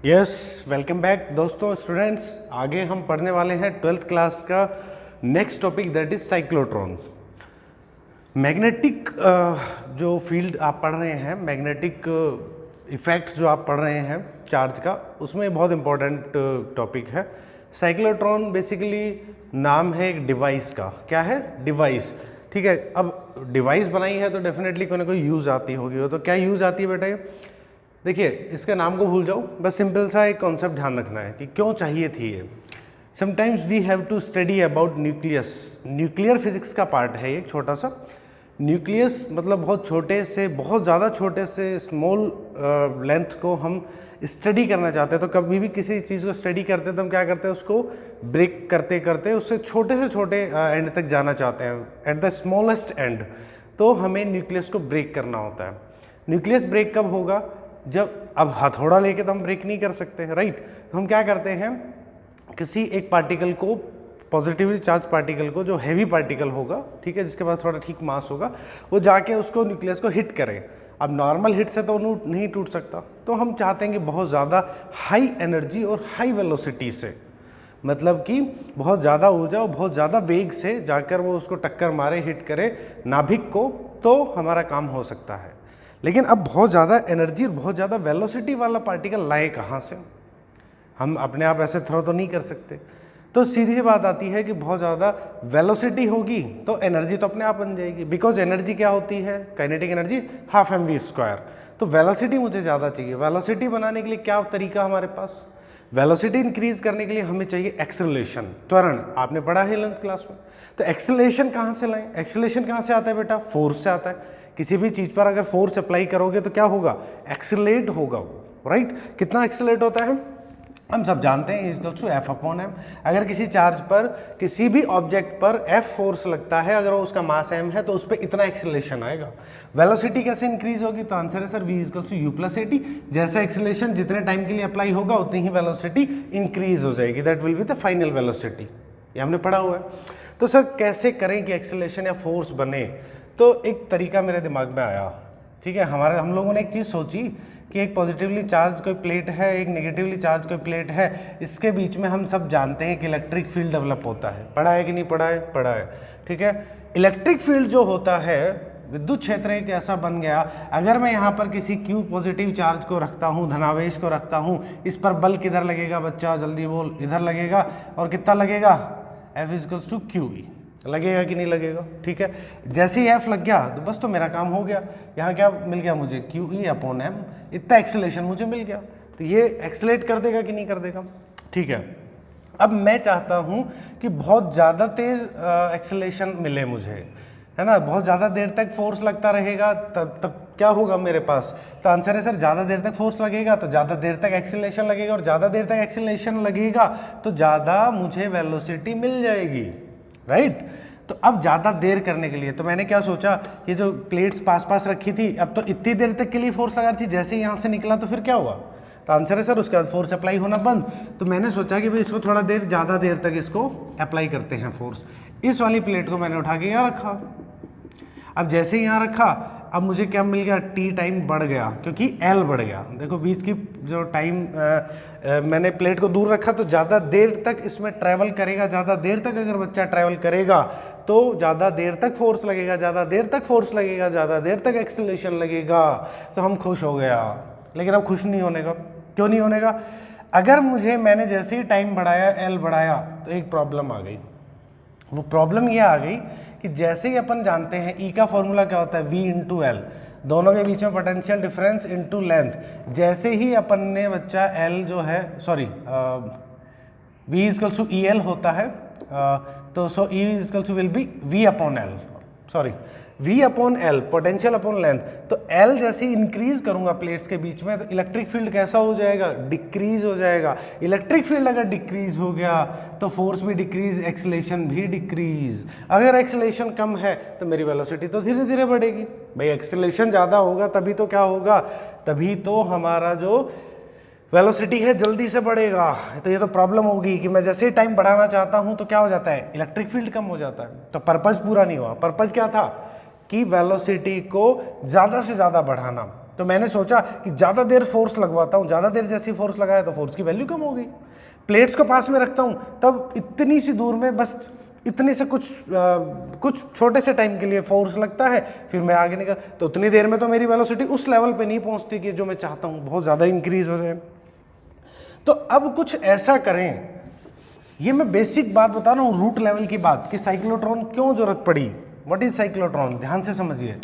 Yes, welcome back दोस्तों students. आगे हम पढ़ने वाले हैं 12th क्लास का next topic, that is cyclotron. Magnetic जो फील्ड आप पढ़ रहे हैं, मैग्नेटिक इफेक्ट्स जो आप पढ़ रहे हैं चार्ज का, उसमें बहुत इंपॉर्टेंट टॉपिक है। साइक्लोट्रॉन बेसिकली नाम है एक डिवाइस का। क्या है? डिवाइस। ठीक है, अब डिवाइस बनाई है तो डेफिनेटली कोई ना कोई यूज़ आती होगी। वो तो क्या यूज़ आती है बेटा? ये देखिए, इसके नाम को भूल जाओ, बस सिंपल सा एक कॉन्सेप्ट ध्यान रखना है कि क्यों चाहिए थी ये। Sometimes we have to study about nucleus. Nuclear physics का पार्ट है एक छोटा सा। न्यूक्लियस मतलब बहुत छोटे से, बहुत ज़्यादा छोटे से स्मॉल लेंथ को हम स्टडी करना चाहते हैं। तो कभी भी किसी चीज़ को स्टडी करते हैं तो हम क्या करते हैं, उसको ब्रेक करते करते उससे छोटे से छोटे एंड तक जाना चाहते हैं, एट द स्मॉलेस्ट एंड। तो हमें न्यूक्लियस को ब्रेक करना होता है। न्यूक्लियस ब्रेक कब होगा? जब अब हथौड़ा लेके तो हम ब्रेक नहीं कर सकते, राइट। तो हम क्या करते हैं, किसी एक पार्टिकल को, पॉजिटिवली चार्ज पार्टिकल को, जो हैवी पार्टिकल होगा, ठीक है, जिसके पास थोड़ा ठीक मास होगा, वो जाके उसको न्यूक्लियस को हिट करें। अब नॉर्मल हिट से तो नहीं टूट सकता, तो हम चाहते हैं कि बहुत ज़्यादा हाई एनर्जी और हाई वेलोसिटी से, मतलब कि बहुत ज़्यादा ऊर्जा और बहुत ज़्यादा वेग से जाकर वो उसको टक्कर मारे, हिट करे नाभिक को, तो हमारा काम हो सकता है। लेकिन अब बहुत ज़्यादा एनर्जी और बहुत ज़्यादा वेलोसिटी वाला पार्टिकल लाए कहाँ से? हम अपने आप ऐसे थ्रो तो नहीं कर सकते। तो सीधी सी बात आती है कि बहुत ज़्यादा वेलोसिटी होगी तो एनर्जी तो अपने आप बन जाएगी, बिकॉज एनर्जी क्या होती है? Kinetic energy half mv²। तो वेलोसिटी मुझे ज़्यादा चाहिए। वेलोसिटी बनाने के लिए क्या तरीका हमारे पास? वेलोसिटी इंक्रीज करने के लिए हमें चाहिए एक्सेलरेशन, त्वरण। आपने पढ़ा है 11th क्लास में। तो एक्सेलरेशन कहाँ से लाएं? एक्सेलरेशन कहाँ से आता है बेटा? फोर्स से आता है। किसी भी चीज़ पर अगर फोर्स अप्लाई करोगे तो क्या होगा? एक्सेलरेट होगा वो, राइट। कितना एक्सेलरेट होता है हम सब जानते हैं, इज टू F/m। अगर किसी चार्ज पर, किसी भी ऑब्जेक्ट पर F फोर्स लगता है, अगर वो उसका मास m है, तो उस पर इतना एक्सेलरेशन आएगा। वेलोसिटी कैसे इंक्रीज होगी? तो आंसर है सर v=u+at। जैसा एक्सेलरेशन जितने टाइम के लिए अप्लाई होगा उतनी ही वेलोसिटी इंक्रीज हो जाएगी, that will be the final velocity. ये हमने पढ़ा हुआ है। तो सर कैसे करें कि एक्सेलरेशन या फोर्स बने? तो एक तरीका मेरे दिमाग में आया, ठीक है। हम लोगों ने एक चीज़ सोची कि एक पॉजिटिवली चार्ज कोई प्लेट है, एक नेगेटिवली चार्ज कोई प्लेट है, इसके बीच में हम सब जानते हैं कि इलेक्ट्रिक फील्ड डेवलप होता है। पढ़ा है कि नहीं पढ़ा है? पढ़ा है, ठीक है। इलेक्ट्रिक फील्ड जो होता है, विद्युत क्षेत्र एक ऐसा बन गया, अगर मैं यहाँ पर किसी Q पॉजिटिव चार्ज को रखता हूँ, धनावेश को रखता हूँ, इस पर बल किधर लगेगा बच्चा? जल्दी बोल। इधर लगेगा। और कितना लगेगा? F=QE। लगेगा कि नहीं लगेगा? ठीक है। जैसे ही F लग गया तो बस, तो मेरा काम हो गया। यहाँ क्या मिल गया मुझे? QE/m। इतना एक्सेलरेशन मुझे मिल गया। तो ये एक्सेलरेट कर देगा कि नहीं कर देगा? ठीक है। अब मैं चाहता हूँ कि बहुत ज़्यादा तेज़ एक्सेलरेशन मिले मुझे, है ना। बहुत ज़्यादा देर तक फोर्स लगता रहेगा, तब क्या होगा मेरे पास? तो आंसर है सर, ज़्यादा देर तक फोर्स लगेगा तो ज़्यादा देर तक एक्सेलरेशन लगेगा, और ज़्यादा देर तक एक्सेलरेशन लगेगा तो ज़्यादा मुझे वेलोसिटी मिल जाएगी, राइट। तो अब ज़्यादा देर करने के लिए तो मैंने क्या सोचा, ये जो प्लेट्स पास पास रखी थी, अब तो इतनी देर तक के लिए फोर्स लगा रही थी, जैसे ही यहाँ से निकला तो फिर क्या हुआ? तो आंसर है सर, उसके बाद फोर्स अप्लाई होना बंद। तो मैंने सोचा कि भाई इसको थोड़ा देर, ज़्यादा देर तक इसको अप्लाई करते हैं फोर्स। इस वाली प्लेट को मैंने उठा के यहाँ रखा। अब जैसे ही यहाँ रखा, अब मुझे क्या मिल गया? T टाइम बढ़ गया, क्योंकि L बढ़ गया। देखो बीच की जो टाइम, मैंने प्लेट को दूर रखा तो ज़्यादा देर तक इसमें ट्रैवल करेगा। ज़्यादा देर तक अगर बच्चा ट्रैवल करेगा तो ज़्यादा देर तक फोर्स लगेगा, ज़्यादा देर तक फोर्स लगेगा, ज़्यादा देर तक एक्सेलरेशन लगेगा। तो हम खुश हो गया। लेकिन अब खुश नहीं होने का। क्यों नहीं होने का? अगर मैंने जैसे ही टाइम बढ़ाया, L बढ़ाया, तो एक प्रॉब्लम आ गई। वो प्रॉब्लम ये आ गई कि जैसे ही अपन जानते हैं E का फॉर्मूला क्या होता है? V/L, दोनों के बीच में पोटेंशियल डिफरेंस इनटू लेंथ। जैसे ही अपन ने बच्चा L जो है, सॉरी, V=EL होता है, तो सो E will be V/L, sorry, V/L, potential upon length. तो L जैसे ही इंक्रीज करूंगा प्लेट्स के बीच में, तो इलेक्ट्रिक फील्ड कैसा हो जाएगा? डिक्रीज हो जाएगा। इलेक्ट्रिक फील्ड अगर डिक्रीज हो गया तो फोर्स भी डिक्रीज, एक्सेलरेशन भी डिक्रीज। अगर एक्सेलरेशन कम है तो मेरी वेलोसिटी तो धीरे धीरे बढ़ेगी। भाई एक्सेलरेशन ज़्यादा होगा तभी तो क्या होगा? तभी तो हमारा जो वेलोसिटी है जल्दी से बढ़ेगा। तो ये तो प्रॉब्लम होगी कि मैं जैसे ही टाइम बढ़ाना चाहता हूँ तो क्या हो जाता है? इलेक्ट्रिक फील्ड कम हो जाता है। तो पर्पज़ पूरा नहीं हुआ। पर्पज़ क्या था? कि वेलोसिटी को ज़्यादा से ज़्यादा बढ़ाना। तो मैंने सोचा कि ज़्यादा देर फोर्स लगवाता हूँ, ज़्यादा देर जैसी फोर्स लगाया तो फोर्स की वैल्यू कम हो गई। प्लेट्स को पास में रखता हूँ तब इतनी सी दूर में बस इतने से कुछ छोटे से टाइम के लिए फोर्स लगता है, फिर मैं आगे निकल, तो उतनी देर में तो मेरी वेलोसिटी उस लेवल पे नहीं पहुंचती कि जो मैं चाहता हूँ बहुत ज़्यादा इंक्रीज हो जाए। तो अब कुछ ऐसा करें, ये मैं बेसिक बात बता रहा हूँ, रूट लेवल की बात कि साइक्लोट्रॉन क्यों जरूरत पड़ी, व्हाट इज साइक्लोट्रॉन, ध्यान से समझिए।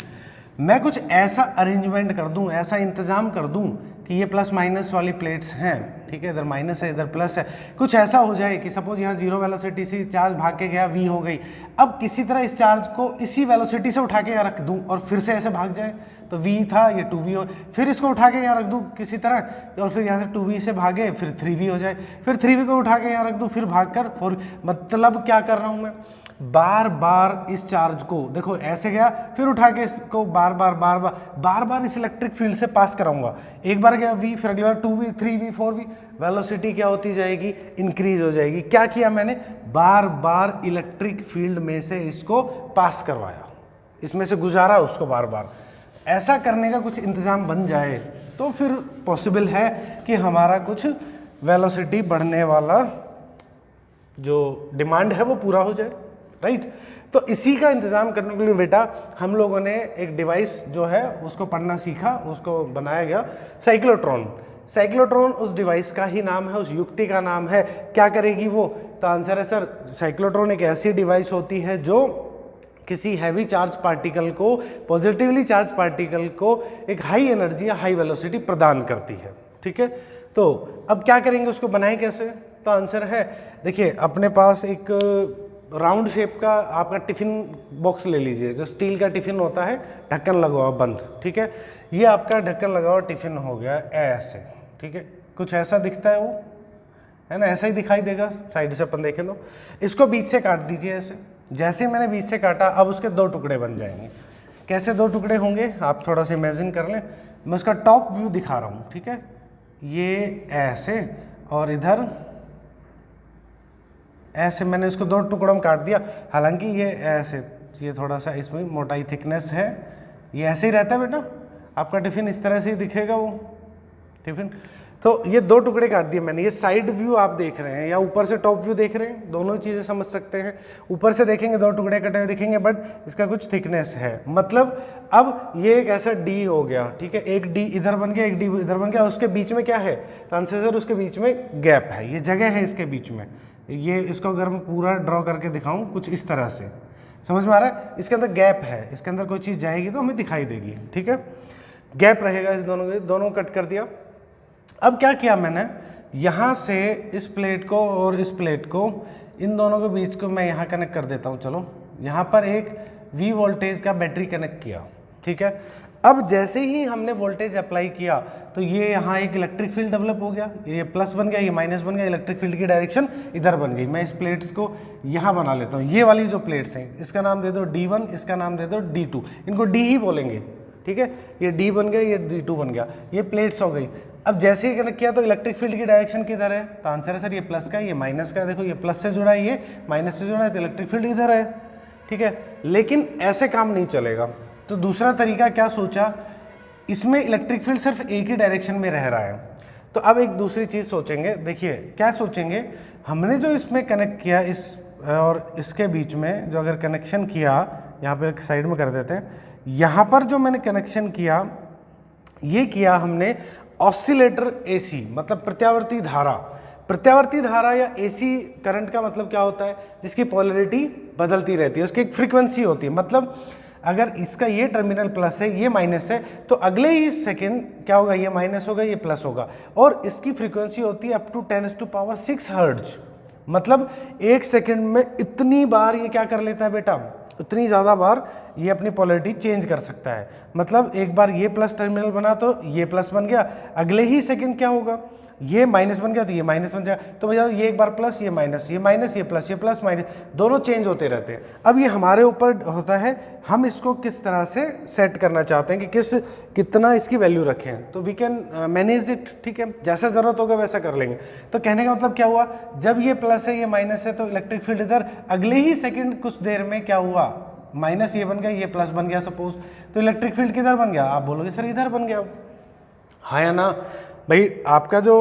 मैं कुछ ऐसा अरेंजमेंट कर दूं, ऐसा इंतजाम कर दूं कि ये प्लस माइनस वाली प्लेट्स हैं, ठीक है, इधर माइनस है इधर प्लस है, कुछ ऐसा हो जाए कि सपोज यहाँ जीरो वेलोसिटी से चार्ज भाग के गया वी हो गई, अब किसी तरह इस चार्ज को इसी वेलोसिटी से उठा के यहाँ रख दूं और फिर से ऐसे भाग जाए, तो v था ये 2v हो, फिर इसको उठा के यहाँ रख दूं किसी तरह और फिर यहाँ से 2v से भागे फिर 3v हो जाए, फिर 3v को उठा के यहाँ रख दूं फिर भाग कर 4, मतलब क्या कर रहा हूँ मैं, बार बार इस चार्ज को देखो ऐसे गया फिर उठा के इसको बार बार इस इलेक्ट्रिक फील्ड से पास कराऊंगा। एक बार गया v, फिर अगली बार 2v 3v 4v, वेलोसिटी क्या होती जाएगी, इंक्रीज हो जाएगी। क्या किया मैंने, बार बार इलेक्ट्रिक फील्ड में से इसको पास करवाया, इसमें से गुजारा उसको बार बार। ऐसा करने का कुछ इंतजाम बन जाए तो फिर पॉसिबल है कि हमारा कुछ वेलोसिटी बढ़ने वाला जो डिमांड है वो पूरा हो जाए, राइट। तो इसी का इंतजाम करने के लिए बेटा हम लोगों ने एक डिवाइस जो है उसको पढ़ना सीखा, उसको बनाया गया साइक्लोट्रॉन। साइक्लोट्रॉन उस डिवाइस का ही नाम है, उस युक्ति का नाम है। क्या करेगी वो, तो आंसर है सर साइक्लोट्रॉन एक ऐसी डिवाइस होती है जो किसी हैवी चार्ज पार्टिकल को, पॉजिटिवली चार्ज पार्टिकल को एक हाई एनर्जी या हाई वेलोसिटी प्रदान करती है, ठीक है। तो अब क्या करेंगे, उसको बनाएं कैसे, तो आंसर है देखिए अपने पास एक राउंड शेप का आपका टिफिन बॉक्स ले लीजिए, जो स्टील का टिफिन होता है, ढक्कन लगा हुआ बंद, ठीक है। ये आपका ढक्कन लगा हुआ टिफिन हो गया ऐसे, ठीक है, कुछ ऐसा दिखता है वो, है ना, ऐसा ही दिखाई देगा साइड से अपन देखें तो। इसको बीच से काट दीजिए ऐसे, जैसे मैंने बीच से काटा अब उसके दो टुकड़े बन जाएंगे। कैसे दो टुकड़े होंगे आप थोड़ा सा इमेजिन कर लें, मैं उसका टॉप व्यू दिखा रहा हूँ, ठीक है। ये ऐसे और इधर ऐसे मैंने इसको दो टुकड़ों में काट दिया। हालांकि ये ऐसे, ये थोड़ा सा इसमें मोटाई थिकनेस है, ये ऐसे ही रहता है बेटा, आपका टिफिन इस तरह से ही दिखेगा वो टिफिन। तो ये दो टुकड़े काट दिए मैंने, ये साइड व्यू आप देख रहे हैं या ऊपर से टॉप व्यू देख रहे हैं, दोनों चीज़ें समझ सकते हैं। ऊपर से देखेंगे दो टुकड़े कटे हुए दिखेंगे, बट इसका कुछ थिकनेस है, मतलब अब ये एक ऐसा डी हो गया, ठीक है, एक डी इधर बन गया, एक डी इधर बन गया, उसके बीच में क्या है, तो आंसर सर उसके बीच में गैप है, ये जगह है इसके बीच में। ये इसको अगर मैं पूरा ड्रॉ करके दिखाऊं कुछ इस तरह से, समझ में आ रहा है, इसके अंदर गैप है, इसके अंदर कोई चीज़ जाएगी तो हमें दिखाई देगी, ठीक है, गैप रहेगा इस दोनों के, दोनों कट कर दिया। अब क्या किया मैंने, यहाँ से इस प्लेट को और इस प्लेट को, इन दोनों के बीच को मैं यहाँ कनेक्ट कर देता हूँ। चलो यहाँ पर एक V वोल्टेज का बैटरी कनेक्ट किया, ठीक है। अब जैसे ही हमने वोल्टेज अप्लाई किया तो ये यहाँ एक इलेक्ट्रिक फील्ड डेवलप हो गया, ये प्लस बन गया, ये माइनस बन गया, इलेक्ट्रिक फील्ड की डायरेक्शन इधर बन गई। मैं इस प्लेट्स को यहाँ बना लेता हूँ, ये वाली जो प्लेट्स हैं इसका नाम दे दो D1, इसका नाम दे दो D2, इनको D ही बोलेंगे, ठीक है। ये D बन गया, ये D2 बन गया, ये प्लेट्स हो गई। अब जैसे ही कनेक्ट किया तो इलेक्ट्रिक फील्ड की डायरेक्शन किधर है, तो आंसर है सर ये प्लस का, ये माइनस का, देखो ये प्लस से जुड़ा है, ये माइनस से जुड़ा है, तो इलेक्ट्रिक फील्ड इधर है, ठीक है। लेकिन ऐसे काम नहीं चलेगा, तो दूसरा तरीका क्या सोचा, इसमें इलेक्ट्रिक फील्ड सिर्फ एक ही डायरेक्शन में रह रहा है, तो अब एक दूसरी चीज़ सोचेंगे। देखिए क्या सोचेंगे, हमने जो इसमें कनेक्ट किया इस और इसके बीच में जो अगर कनेक्शन किया, यहाँ पे एक साइड में कर देते हैं, यहाँ पर जो मैंने कनेक्शन किया, ये किया हमने ऑसिलेटर AC, मतलब प्रत्यावर्ती धारा। प्रत्यावर्ती धारा या AC करंट का मतलब क्या होता है, जिसकी पोलैरिटी बदलती रहती है, उसकी एक फ्रीक्वेंसी होती है। मतलब अगर इसका ये टर्मिनल प्लस है, ये माइनस है, तो अगले ही सेकंड क्या होगा, ये माइनस होगा, ये प्लस होगा, और इसकी फ्रीक्वेंसी होती है अप टू 10⁻⁶ हर्ट्ज। मतलब एक सेकंड में इतनी बार ये क्या कर लेता है बेटा, उतनी ज़्यादा बार ये अपनी पोलैरिटी चेंज कर सकता है। मतलब एक बार ये प्लस टर्मिनल बना तो ये प्लस बन गया, अगले ही सेकंड क्या होगा, ये माइनस बन गया तो ये माइनस बन जाएगा। तो भैया ये एक बार प्लस, ये माइनस, ये माइनस, ये प्लस माइनस, दोनों चेंज होते रहते हैं। अब ये हमारे ऊपर होता है, हम इसको किस तरह से सेट करना चाहते हैं कि कितना इसकी वैल्यू रखें, तो वी कैन मैनेज इट, ठीक है, जैसा ज़रूरत होगा वैसा कर लेंगे। तो कहने का मतलब क्या हुआ, जब ये प्लस है ये माइनस है तो इलेक्ट्रिक फील्ड इधर, अगले ही सेकेंड कुछ देर में क्या हुआ, माइनस ये बन गया, ये प्लस बन गया सपोज, तो इलेक्ट्रिक फील्ड किधर बन गया, आप बोलोगे सर इधर बन गया, हाँ या ना भाई, आपका जो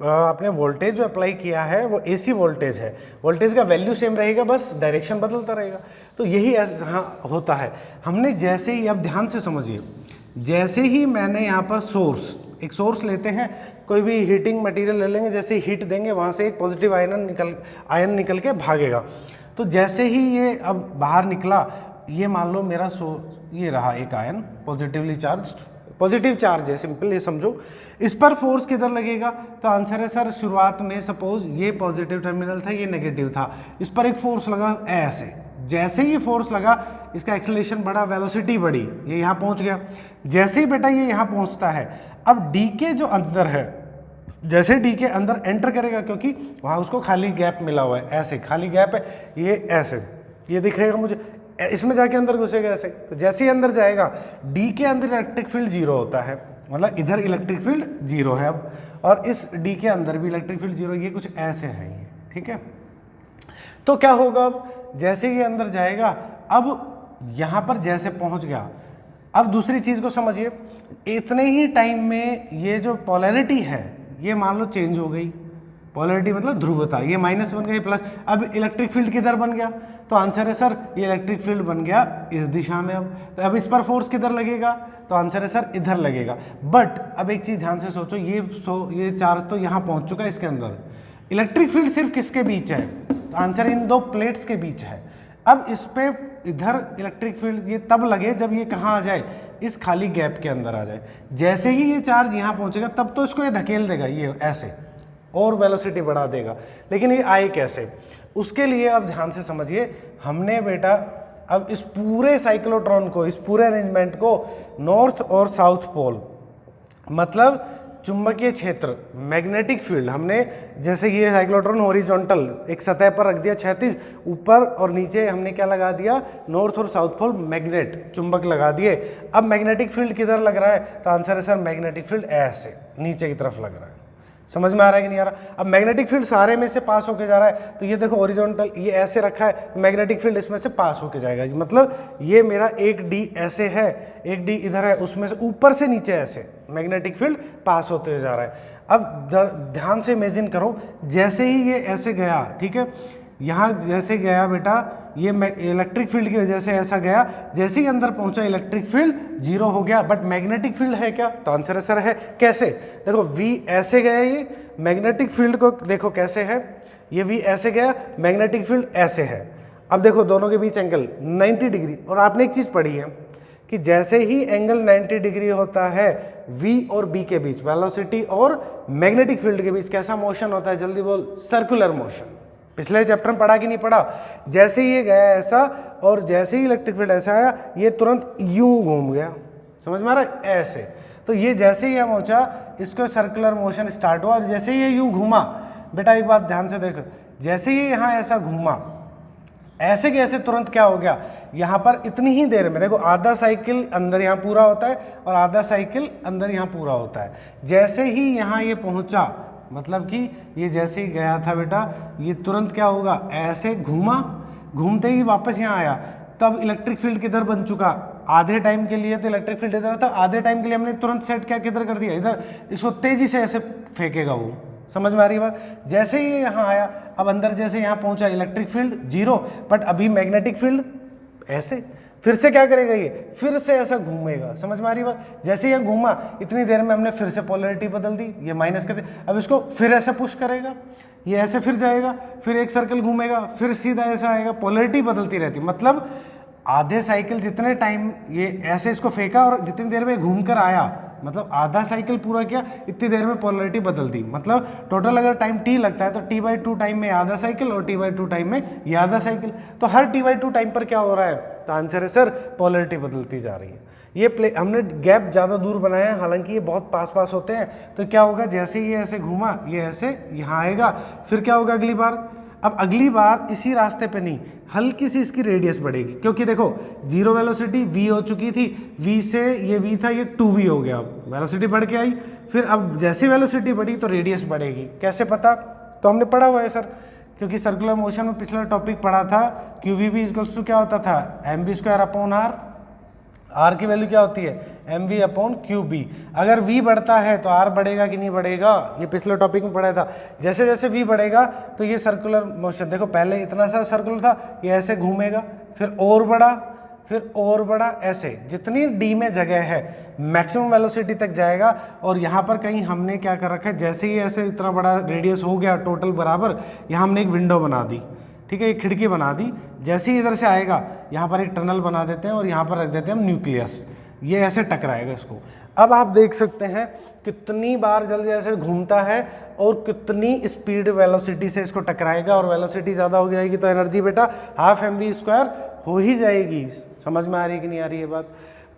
आपने वोल्टेज जो अप्लाई किया है वो एसी वोल्टेज है, वोल्टेज का वैल्यू सेम रहेगा, बस डायरेक्शन बदलता रहेगा। तो यही हाँ होता है। हमने जैसे ही, अब ध्यान से समझिए, जैसे ही मैंने यहाँ पर सोर्स, एक सोर्स लेते हैं, कोई भी हीटिंग मटेरियल ले लेंगे, जैसे हीट देंगे वहाँ से एक पॉजिटिव आयन निकल के भागेगा। तो जैसे ही ये अब बाहर निकला, ये मान लो मेरा ये रहा एक ion positively charge, positive charge है, सिंपल ये समझो। इस पर फोर्स किधर लगेगा? तो आंसर है सर, शुरुआत में सपोज ये पॉजिटिव टर्मिनल था, ये नेगेटिव था, इस पर एक फोर्स लगा ऐसे। जैसे ही फोर्स लगा, इसका एक्सेलरेशन बढ़ा, वेलोसिटी बढ़ी, ये यहाँ पहुँच गया। जैसे ही बेटा ये यहाँ पहुँचता है, अब डी के जो अंदर है, जैसे डी के अंदर एंटर करेगा, क्योंकि वहाँ उसको खाली गैप मिला हुआ है, ऐसे खाली गैप है, ये ऐसे, ये दिखेगा मुझे, इसमें जाके अंदर घुसेगा ऐसे। तो जैसे ही अंदर जाएगा, डी के अंदर इलेक्ट्रिक फील्ड जीरो होता है, मतलब इधर इलेक्ट्रिक फील्ड जीरो है अब, और इस डी के अंदर भी इलेक्ट्रिक फील्ड जीरो, ये कुछ ऐसे है ये, ठीक है। तो क्या होगा अब, जैसे ही अंदर जाएगा, अब यहाँ पर जैसे पहुँच गया, अब दूसरी चीज़ को समझिए, इतने ही टाइम में ये जो पोलैरिटी है ये मान लो चेंज हो गई, पोलैरिटी मतलब ध्रुवता, ये माइनस बन गई प्लस। अब इलेक्ट्रिक फील्ड किधर बन गया? तो आंसर है सर, ये इलेक्ट्रिक फील्ड बन गया इस दिशा में। तो अब इस पर फोर्स किधर लगेगा? तो आंसर है सर, इधर लगेगा। बट अब एक चीज़ ध्यान से सोचो, ये चार्ज तो यहाँ पहुँच चुका है इसके अंदर, इलेक्ट्रिक फील्ड सिर्फ किसके बीच है? तो आंसर इन दो प्लेट्स के बीच है। अब इस पे इधर इलेक्ट्रिक फील्ड ये तब लगे जब ये कहाँ आ जाए, इस खाली गैप के अंदर आ जाए। जैसे ही ये चार्ज यहाँ पहुँचेगा, तब तो इसको ये धकेल देगा, ये ऐसे, और वेलोसिटी बढ़ा देगा। लेकिन ये आए कैसे? उसके लिए अब ध्यान से समझिए, हमने बेटा अब इस पूरे साइक्लोट्रॉन को, इस पूरे अरेंजमेंट को नॉर्थ और साउथ पोल, मतलब चुंबकीय क्षेत्र, मैग्नेटिक फील्ड, हमने जैसे ये साइक्लोट्रॉन हॉरिजॉन्टल एक सतह पर रख दिया क्षैतिज, ऊपर और नीचे हमने क्या लगा दिया? नॉर्थ और साउथ पोल मैग्नेट, चुंबक लगा दिए। अब मैग्नेटिक फील्ड किधर लग रहा है? तो आंसर है सर, मैग्नेटिक फील्ड ऐसे नीचे की तरफ लग रहा है। समझ में आ रहा है कि नहीं आ रहा? अब मैग्नेटिक फील्ड सारे में से पास होके जा रहा है, तो ये देखो हॉरिजॉन्टल, ये ऐसे रखा है, मैग्नेटिक फील्ड इसमें से पास होके जाएगा। मतलब ये मेरा एक डी ऐसे है, एक डी इधर है, उसमें से ऊपर से नीचे ऐसे मैग्नेटिक फील्ड पास होते जा रहा है। अब ध्यान से इमेजिन करो, जैसे ही ये ऐसे गया, ठीक है, यहाँ जैसे गया बेटा, ये इलेक्ट्रिक फील्ड की वजह से ऐसा गया, जैसे ही अंदर पहुंचा इलेक्ट्रिक फील्ड जीरो हो गया, बट मैग्नेटिक फील्ड है क्या? तो आंसर है सर है। कैसे? देखो V ऐसे गया, ये मैग्नेटिक फील्ड को देखो कैसे है, ये V ऐसे गया, मैग्नेटिक फील्ड ऐसे है। अब देखो दोनों के बीच एंगल 90 डिग्री, और आपने एक चीज़ पढ़ी है कि जैसे ही एंगल 90 डिग्री होता है V और B के बीच, वेलोसिटी और मैग्नेटिक फील्ड के बीच कैसा मोशन होता है? जल्दी बोल। Circular motion. पिछले चैप्टर में पढ़ा कि नहीं पढ़ा? जैसे ही ये गया ऐसा, और जैसे ही इलेक्ट्रिक फील्ड ऐसा आया, ये तुरंत यूं घूम गया। समझ में आ रहा है? ऐसे। तो ये जैसे ही हम पहुंचा, इसको सर्कुलर मोशन स्टार्ट हुआ, और जैसे ही ये यूं घूमा, बेटा एक बात ध्यान से देखो, जैसे ही यहाँ ऐसा घूमा, ऐसे के ऐसे तुरंत क्या हो गया, यहाँ पर इतनी ही देर में देखो, आधा साइकिल अंदर यहाँ पूरा होता है और आधा साइकिल अंदर यहाँ पूरा होता है। जैसे ही यहाँ ये पहुँचा, मतलब कि ये जैसे ही गया था बेटा, ये तुरंत क्या होगा, ऐसे घूमा, घूमते ही वापस यहाँ आया, तब इलेक्ट्रिक फील्ड किधर बन चुका? आधे टाइम के लिए तो इलेक्ट्रिक फील्ड इधर था, आधे टाइम के लिए हमने तुरंत सेट क्या किधर कर दिया? इधर। इसको तेजी से ऐसे फेंकेगा वो। समझ में आ रही है बात? जैसे ही यहाँ आया, अब अंदर जैसे यहाँ पहुँचा, इलेक्ट्रिक फील्ड जीरो, बट अभी मैग्नेटिक फील्ड ऐसे, फिर से क्या करेगा ये? फिर से ऐसा घूमेगा। समझ में आ रही बात? जैसे ये घूमा, इतनी देर में हमने फिर से पोलैरिटी बदल दी, ये माइनस कर दी, अब इसको फिर ऐसे पुश करेगा, ये ऐसे फिर जाएगा, फिर एक सर्कल घूमेगा, फिर सीधा ऐसा आएगा, पोलैरिटी बदलती रहती। मतलब आधे साइकिल जितने टाइम ये ऐसे इसको फेंका और जितनी देर में घूम कर आया, मतलब आधा साइकिल पूरा किया, इतनी देर में पोलैरिटी बदल दी। मतलब टोटल अगर टाइम t लगता है तो t/2 टाइम में आधा साइकिल और t/2 टाइम में ये आधा साइकिल। तो हर t/2 टाइम पर क्या हो रहा है? तो आंसर है सर, पोलैरिटी बदलती जा रही है। ये हमने गैप ज़्यादा दूर बनाया है, हालांकि ये बहुत पास पास होते हैं। तो क्या होगा, जैसे ही ये ऐसे घूमा, ये ऐसे यहाँ आएगा, फिर क्या होगा अगली बार? अब अगली बार इसी रास्ते पे नहीं, हल्की सी इसकी रेडियस बढ़ेगी, क्योंकि देखो जीरो वेलोसिटी v हो चुकी थी, v से ये v था, ये 2v हो गया, अब वेलोसिटी बढ़ के आई, फिर अब जैसे वेलोसिटी बढ़ी तो रेडियस बढ़ेगी। कैसे पता? तो हमने पढ़ा हुआ है सर, क्योंकि सर्कुलर मोशन में पिछला टॉपिक पढ़ा था, QVB इक्वल्स टू क्या होता था? mv² अपॉन r, r की वैल्यू क्या होती है? mv/qb। अगर v बढ़ता है तो r बढ़ेगा कि नहीं बढ़ेगा, ये पिछले टॉपिक में पढ़ा था। जैसे जैसे v बढ़ेगा तो ये सर्कुलर मोशन, देखो पहले इतना सा सर्कुलर था, ये ऐसे घूमेगा, फिर और बड़ा, फिर और बड़ा, ऐसे जितनी d में जगह है मैक्सिमम वेलोसिटी तक जाएगा। और यहाँ पर कहीं हमने क्या कर रखा है, जैसे ही ऐसे इतना बड़ा रेडियस हो गया टोटल बराबर, यहाँ हमने एक विंडो बना दी, ठीक है, एक खिड़की बना दी। जैसे ही इधर से आएगा यहाँ पर एक टनल बना देते हैं और यहाँ पर रख देते हैं हम न्यूक्लियस, ये ऐसे टकराएगा इसको। अब आप देख सकते हैं कितनी बार जल्दी ऐसे घूमता है और कितनी स्पीड वेलोसिटी से इसको टकराएगा, और वेलोसिटी ज़्यादा हो जाएगी तो एनर्जी बेटा हाफ mv² हो ही जाएगी। समझ में आ रही है कि नहीं आ रही है बात?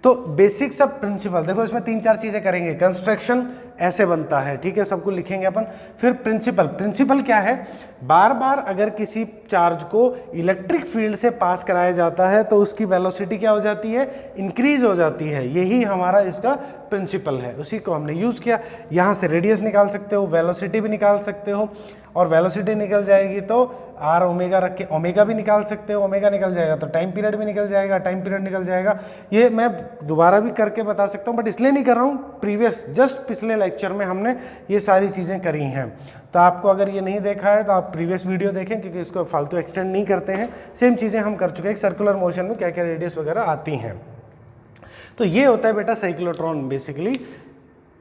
तो बेसिक सब प्रिंसिपल देखो, इसमें 3-4 चीज़ें करेंगे। कंस्ट्रक्शन ऐसे बनता है, ठीक है, सबको लिखेंगे अपन। फिर प्रिंसिपल क्या है, बार बार अगर किसी चार्ज को इलेक्ट्रिक फील्ड से पास कराया जाता है तो उसकी वेलोसिटी क्या हो जाती है, इंक्रीज हो जाती है। यही हमारा इसका प्रिंसिपल है, उसी को हमने यूज़ किया। यहाँ से रेडियस निकाल सकते हो, वेलोसिटी भी निकाल सकते हो, और वेलोसिटी निकल जाएगी तो r ओमेगा रख के ओमेगा भी निकाल सकते हो, ओमेगा निकल जाएगा तो टाइम पीरियड भी निकल जाएगा, टाइम पीरियड निकल जाएगा। ये मैं दोबारा भी करके बता सकता हूँ, बट इसलिए नहीं कर रहा हूँ, प्रीवियस जस्ट पिछले लेक्चर में हमने ये सारी चीज़ें करी हैं। तो आपको अगर ये नहीं देखा है तो आप प्रीवियस वीडियो देखें, क्योंकि इसको फालतू एक्सटेंड नहीं करते हैं, सेम चीज़ें हम कर चुके हैं। सर्कुलर मोशन में क्या क्या रेडियस वगैरह आती हैं। तो ये होता है बेटा साइक्लोट्रॉन। बेसिकली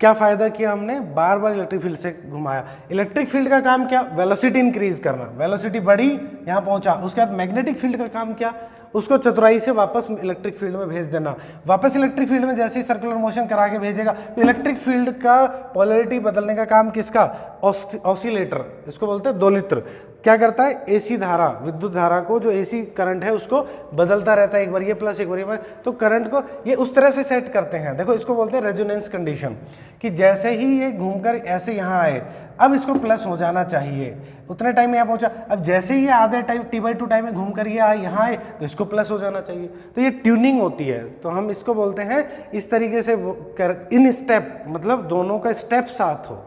क्या फ़ायदा किया हमने, बार बार इलेक्ट्रिक फील्ड से घुमाया। इलेक्ट्रिक फील्ड का काम क्या, वेलोसिटी इंक्रीज करना, वेलोसिटी बढ़ी यहाँ पहुँचा। उसके बाद मैग्नेटिक फील्ड का काम क्या, उसको चतुराई से वापस इलेक्ट्रिक फील्ड में भेज देना। वापस इलेक्ट्रिक फील्ड में जैसे ही सर्कुलर मोशन करा के भेजेगा तो इलेक्ट्रिक फील्ड का पोलैरिटी बदलने का काम किसका, ऑसिलेटर, इसको बोलते हैं दोलित्र। क्या करता है, एसी धारा, विद्युत धारा को, जो एसी करंट है उसको बदलता रहता है, एक बार ये प्लस एक बार ये माइनस। तो करंट को ये उस तरह से सेट करते हैं, देखो इसको बोलते हैं रेजोनेंस कंडीशन, कि जैसे ही ये घूमकर ऐसे यहाँ आए, अब इसको प्लस हो जाना चाहिए, उतने टाइम में यहाँ पहुँचा। अब जैसे ही ये आधे टाइम t/2 टाइम में घूमकर ये आए यहाँ आए तो इसको प्लस हो जाना चाहिए। तो ये ट्यूनिंग होती है, तो हम इसको बोलते हैं इस तरीके से इन स्टेप, मतलब दोनों का स्टेप साथ हो।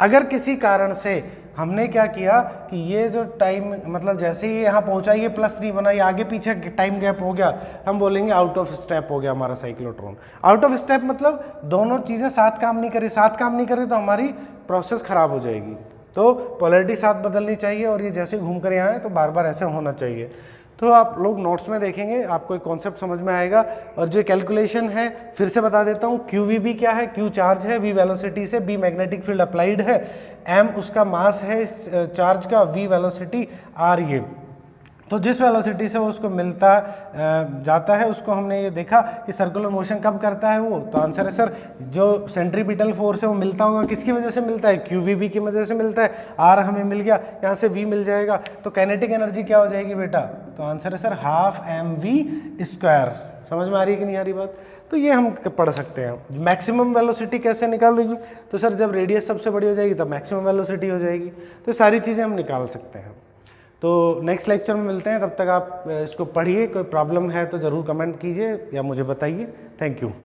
अगर किसी कारण से हमने क्या किया कि ये जो टाइम, मतलब जैसे ही यहाँ पहुँचा ये प्लस नहीं बना, ये आगे पीछे टाइम गैप हो गया, हम बोलेंगे आउट ऑफ स्टेप हो गया हमारा साइक्लोट्रॉन। आउट ऑफ स्टेप मतलब दोनों चीज़ें साथ काम नहीं करी, साथ काम नहीं करी तो हमारी प्रोसेस खराब हो जाएगी। तो पोलैरिटी साथ बदलनी चाहिए, और ये जैसे घूम कर यहाँ है तो बार बार ऐसे होना चाहिए। तो आप लोग नोट्स में देखेंगे, आपको एक कॉन्सेप्ट समझ में आएगा। और जो कैलकुलेशन है फिर से बता देता हूँ, QVB क्या है, Q चार्ज है, V वेलोसिटी से, B मैग्नेटिक फील्ड अप्लाइड है, M उसका मास है इस चार्ज का, V वेलोसिटी, R ये। तो जिस वेलोसिटी से वो उसको मिलता जाता है उसको हमने ये देखा कि सर्कुलर मोशन कब करता है वो। तो आंसर है सर, जो सेंट्रीपिटल फोर्स है वो मिलता होगा, किसकी वजह से मिलता है, QVB की वजह से मिलता है। R हमें मिल गया, यहाँ से V मिल जाएगा, तो काइनेटिक एनर्जी क्या हो जाएगी बेटा, तो आंसर है सर हाफ mv²। समझ में आ रही है कि नहीं आ रही बात? तो ये हम पढ़ सकते हैं। मैक्सिमम वेलोसिटी कैसे निकालेगी, तो सर जब रेडियस सबसे बड़ी हो जाएगी तब मैक्सिमम वेलोसिटी हो जाएगी। तो सारी चीज़ें हम निकाल सकते हैं। तो नेक्स्ट लेक्चर में मिलते हैं, तब तक आप इसको पढ़िए। कोई प्रॉब्लम है तो ज़रूर कमेंट कीजिए या मुझे बताइए। Thank you.